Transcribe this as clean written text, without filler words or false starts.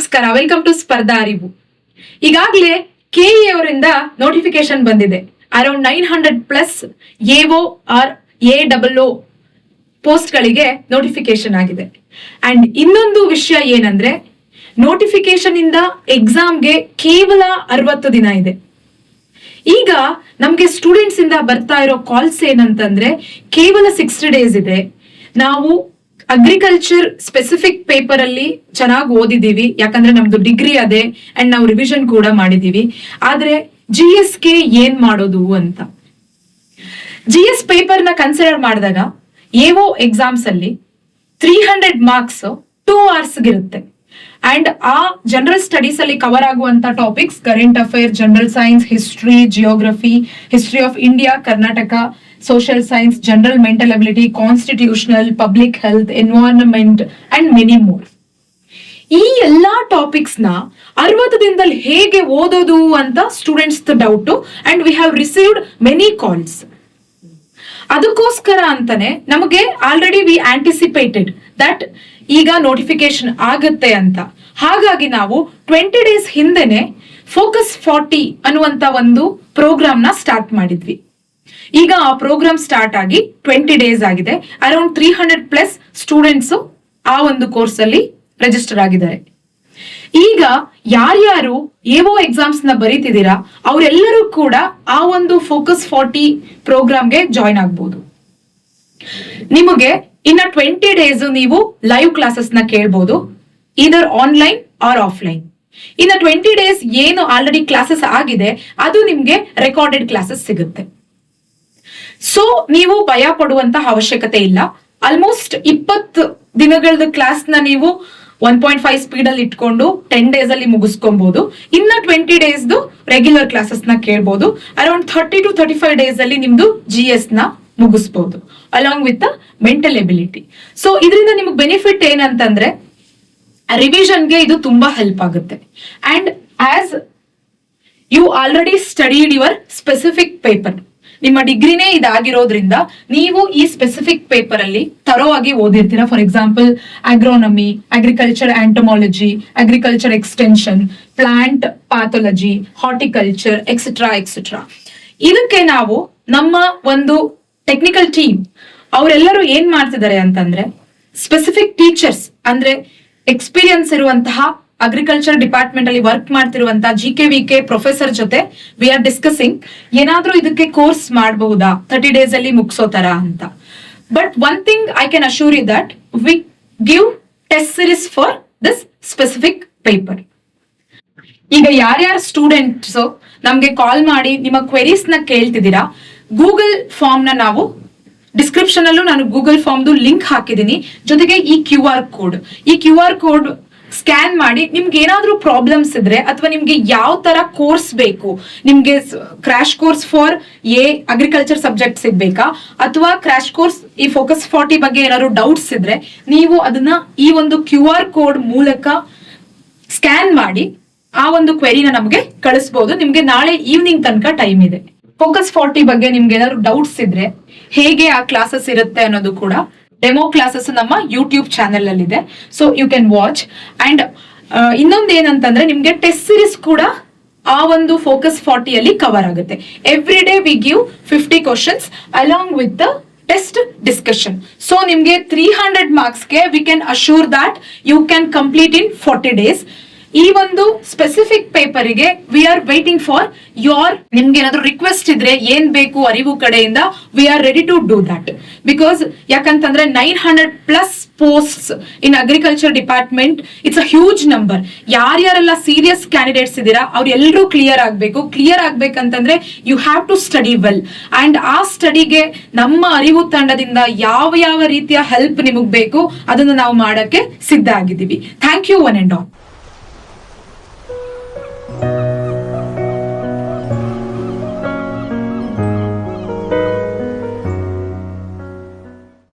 ನಮಸ್ಕಾರ, welcome to ಸ್ಪರ್ಧಾ ಅರಿವು. ಈಗಾಗಲೇ ಕೆಇ ಅವರಿಂದ ನೋಟಿಫಿಕೇಶನ್ ಬಂದಿದೆ. Around 900+ AO or AO post ಗಳಿಗೆ ನೋಟಿಫಿಕೇಶನ್ ಆಗಿದೆ. ಅಂಡ್ ಇನ್ನೊಂದು ವಿಷಯ ಏನಂದ್ರೆ, ನೋಟಿಫಿಕೇಶನ್ ಇಂದ ಎಕ್ಸಾಮ್ಗೆ ಕೇವಲ 60 ದಿನ ಇದೆ. ಈಗ ನಮ್ಗೆ ಸ್ಟೂಡೆಂಟ್ಸ್ ಇಂದ ಬರ್ತಾ ಇರೋ ಕಾಲ್ಸ್ ಏನಂತಂದ್ರೆ, ಕೇವಲ 60 ಡೇಸ್ ಇದೆ, ನಾವು ಅಗ್ರಿಕಲ್ಚರ್ ಸ್ಪೆಸಿಫಿಕ್ ಪೇಪರ್ ಅಲ್ಲಿ ಚೆನ್ನಾಗಿ ಓದಿದೀವಿ, ಯಾಕಂದ್ರೆ ನಮ್ದು ಡಿಗ್ರಿ ಅದೇ ಅಂಡ್ ನಾವು ರಿವಿಷನ್ ಕೂಡ ಮಾಡಿದೀವಿ. ಆದ್ರೆ GS ಗೆ ಏನ್ ಮಾಡೋದು ಅಂತ GS ಪೇಪರ್ ನ ಕನ್ಸಿಡರ್ ಮಾಡಿದಾಗ ಎಒ ಎಕ್ಸಾಮ್ಸ್ ಅಲ್ಲಿ 300 ಮಾರ್ಕ್ಸ್ 2 hours ಇರುತ್ತೆ. ಅಂಡ್ ಆ ಜನರಲ್ ಸ್ಟಡೀಸ್ ಅಲ್ಲಿ ಕವರ್ ಆಗುವಂತ topics current affair, general science, history, geography, history of India, Karnataka, social science, general mental ability, constitutional, public health, environment and many more. ಈ ಎಲ್ಲಾ topics ನ 60 ದಿನದಲ್ಲಿ ಹೇಗೆ ಓದೋದು ಅಂತ students doubt. And we have received many calls. ಅದಕ್ಕೋಸ್ಕರ ಅಂತಾನೆ ನಮಗೆ ಆಲ್ರೆಡಿ ವಿ ಆಂಟಿಸಿಪೇಟೆಡ್ ದಟ್ ಈಗ ನೋಟಿಫಿಕೇಶನ್ ಆಗುತ್ತೆ ಅಂತ. ಹಾಗಾಗಿ ನಾವು 20 ಡೇಸ್ ಹಿಂದೆನೆ ಫೋಕಸ್ 40 ಅನ್ನುವಂತ ಒಂದು ಪ್ರೋಗ್ರಾಮ್ ನ ಸ್ಟಾರ್ಟ್ ಮಾಡಿದ್ವಿ. ಈಗ ಆ ಪ್ರೋಗ್ರಾಮ್ ಸ್ಟಾರ್ಟ್ ಆಗಿ 20 ಡೇಸ್ ಆಗಿದೆ. ಅರೌಂಡ್ 300+ ಸ್ಟೂಡೆಂಟ್ಸ್ ಆ ಒಂದು ಕೋರ್ಸ್ ಅಲ್ಲಿ ರಿಜಿಸ್ಟರ್ ಆಗಿದ್ದಾರೆ. ಈಗ ಯಾರ್ಯಾರು ಎಒ ಎಕ್ಸಾಮ್ಸ್ ನ ಬರೀತಿದ್ದೀರಾ ಅವರೆಲ್ಲರೂ ಕೂಡ ಆ ಒಂದು ಫೋಕಸ್ 40 ಪ್ರೋಗ್ರಾಮ್ಗೆ ಜಾಯಿನ್ ಆಗ್ಬಹುದು. ನಿಮಗೆ ಇನ್ನ 20 ಡೇಸ್ ನೀವು ಲೈವ್ ಕ್ಲಾಸಸ್ ನ ಕೇಳಬಹುದು, ಇದರ್ ಆನ್ಲೈನ್ ಆರ್ ಆಫ್ಲೈನ್. ಇನ್ನ 20 ಡೇಸ್ ಏನು ಆಲ್ರೆಡಿ ಕ್ಲಾಸಸ್ ಆಗಿದೆ ಅದು ನಿಮ್ಗೆ ರೆಕಾರ್ಡೆಡ್ ಕ್ಲಾಸಸ್ ಸಿಗುತ್ತೆ. ಸೊ ನೀವು ಭಯ ಪಡುವಂತ ಅವಶ್ಯಕತೆ ಇಲ್ಲ. ಆಲ್ಮೋಸ್ಟ್ 20 ದಿನಗಳದ ಕ್ಲಾಸ್ ನ ನೀವು 1.5 ಸ್ಪೀಡ್ ಅಲ್ಲಿ ಇಟ್ಕೊಂಡು 10 ಡೇಸ್ ಅಲ್ಲಿ ಮುಗಿಸ್ಕೊಬಹುದು. ಇನ್ನ 20 ಡೇಸ್ ರೆಗ್ಯುಲರ್ ಕ್ಲಾಸಸ್ ನ ಕೇಳಬಹುದು. ಅರೌಂಡ್ 30 to 35 ಡೇಸ್ ಅಲ್ಲಿ ನಿಮ್ದು GS ನ ಮುಗಿಸಬಹುದು along with mental ability. So ಇದರಿಂದ ನಿಮಗೆ ಬೆನಿಫಿಟ್ ಏನಂತಂದ್ರೆ, ರಿವಿಷನ್ಗೆ ಇದು ತುಂಬಾ ಹೆಲ್ಪ್ ಆಗುತ್ತೆ. And as you already studied your specific paper, ನಿಮ್ಮ ಡಿಗ್ರಿನೇ ಇದಾಗಿರೋದ್ರಿಂದ ನೀವು ಈ ಸ್ಪೆಸಿಫಿಕ್ ಪೇಪರ್ ಅಲ್ಲಿ ತರೋ ಆಗಿ ಓದಿರ್ತೀರಾ. For example agronomy, agriculture entomology, agriculture extension, plant pathology, horticulture etcetera etcetera. ಇದಕ್ಕೆ ನಾವು ನಮ್ಮ ಒಂದು ಟೆಕ್ನಿಕಲ್ ಟೀಮ್ ಅವರೆಲ್ಲರೂ ಏನ್ ಮಾಡ್ತಿದ್ದಾರೆ ಅಂತಂದ್ರೆ, ಸ್ಪೆಸಿಫಿಕ್ ಟೀಚರ್ಸ್ ಅಂದ್ರೆ ಎಕ್ಸ್ಪೀರಿಯನ್ಸ್ ಇರುವಂತಹ ಅಗ್ರಿಕಲ್ಚರ್ ಡಿಪಾರ್ಟ್ಮೆಂಟ್ ಅಲ್ಲಿ ವರ್ಕ್ ಮಾಡ್ತಿರುವಂತಹ GKVK ಪ್ರೊಫೆಸರ್ ಜೊತೆ ವಿ ಆರ್ ಡಿಸ್ಕಸಿಂಗ್ ಏನಾದ್ರೂ ಇದಕ್ಕೆ ಕೋರ್ಸ್ ಮಾಡಬಹುದಾ 30 ಡೇಸ್ ಅಲ್ಲಿ ಮುಗಿಸೋ ತರ ಅಂತ. But one thing I can assure you that we give test series for this specific paper. ಈಗ ಯಾರ್ಯಾರು ಸ್ಟೂಡೆಂಟ್ಸ್ ನಮ್ಗೆ ಕಾಲ್ ಮಾಡಿ ನಿಮ್ಮ ಕ್ವೆರೀಸ್ ನ ಕೇಳ್ತಿದ್ದೀರಾ, ಗೂಗಲ್ ಫಾರ್ಮ್ ನ ನಾವು ಡಿಸ್ಕ್ರಿಪ್ಷನ್ ಅಲ್ಲೂ ನಾನು ಗೂಗಲ್ ಫಾರ್ಮ್ ಲಿಂಕ್ ಹಾಕಿದ್ದೀನಿ. ಜೊತೆಗೆ ಈ QR ಕೋಡ್ ಸ್ಕ್ಯಾನ್ ಮಾಡಿ ನಿಮ್ಗೆ ಏನಾದ್ರೂ ಪ್ರಾಬ್ಲಮ್ಸ್ ಇದ್ರೆ ಅಥವಾ ನಿಮ್ಗೆ ಯಾವ ತರ ಕೋರ್ಸ್ ಬೇಕು, ನಿಮ್ಗೆ crash course for agriculture subject ಸಿಗ್ಬೇಕಾ ಅಥವಾ ಕ್ರಾಶ್ ಕೋರ್ಸ್ ಈ ಫೋಕಸ್ 40 ಬಗ್ಗೆ ಏನಾದ್ರು ಡೌಟ್ಸ್ ಇದ್ರೆ ನೀವು ಅದನ್ನ ಈ ಒಂದು QR ಕೋಡ್ ಮೂಲಕ ಸ್ಕ್ಯಾನ್ ಮಾಡಿ ಆ ಒಂದು ಕ್ವೆರಿನ ನಮ್ಗೆ ಕಳಿಸಬಹುದು. ನಿಮ್ಗೆ ನಾಳೆ ಈವ್ನಿಂಗ್ ತನಕ ಟೈಮ್ ಇದೆ. ಫೋಕಸ್ 40 ಬಗ್ಗೆ ನಿಮ್ಗೆ ಏನಾದ್ರು ಡೌಟ್ಸ್ ಇದ್ರೆ ಹೇಗೆ ಆ ಕ್ಲಾಸಸ್ ಇರುತ್ತೆ ಅನ್ನೋದು ಕೂಡ ಡೆಮೋ ಕ್ಲಾಸಸ್ ನಮ್ಮ ಯೂಟ್ಯೂಬ್ ಚಾನೆಲ್ ಅಲ್ಲಿ ಇದೆ. So you can watch. And ಇನ್ನೊಂದು ಏನಂತಂದ್ರೆ, ನಿಮ್ಗೆ ಟೆಸ್ಟ್ ಸೀರೀಸ್ ಕೂಡ ಆ ಒಂದು ಫೋಕಸ್ 40 ಅಲ್ಲಿ ಕವರ್ ಆಗುತ್ತೆ. Every day we give 50 questions along with the test discussion. So ನಿಮ್ಗೆ 300 ಮಾರ್ಕ್ಸ್ಗೆ we can assure that you can complete in 40 days. ಈ ಒಂದು ಸ್ಪೆಸಿಫಿಕ್ ಪೇಪರಿಗೆ we are waiting for your, ನಿಮ್ಗೆ ಏನಾದ್ರು ರಿಕ್ವೆಸ್ಟ್ ಇದ್ರೆ ಏನ್ ಬೇಕು ಅರಿವು ಕಡೆಯಿಂದ we are ready to do that. Because ಯಾಕಂತಂದ್ರೆ 900+ posts in agriculture department, it's a huge number. ಯಾರ್ಯಾರೆಲ್ಲ ಸೀರಿಯಸ್ ಕ್ಯಾಂಡಿಡೇಟ್ಸ್ ಇದ್ದೀರಾ ಅವ್ರೆಲ್ಲರೂ ಕ್ಲಿಯರ್ ಆಗ್ಬೇಕು. ಕ್ಲಿಯರ್ ಆಗ್ಬೇಕಂತಂದ್ರೆ you have to study well. And ಆ ಸ್ಟಡಿಗೆ ನಮ್ಮ ಅರಿವು ತಂಡದಿಂದ ಯಾವ ಯಾವ ರೀತಿಯ ಹೆಲ್ಪ್ ನಿಮಗ್ ಬೇಕು ಅದನ್ನ ನಾವು ಮಾಡಕ್ಕೆ ಸಿದ್ಧ ಆಗಿದ್ದೀವಿ. Thank you one and all.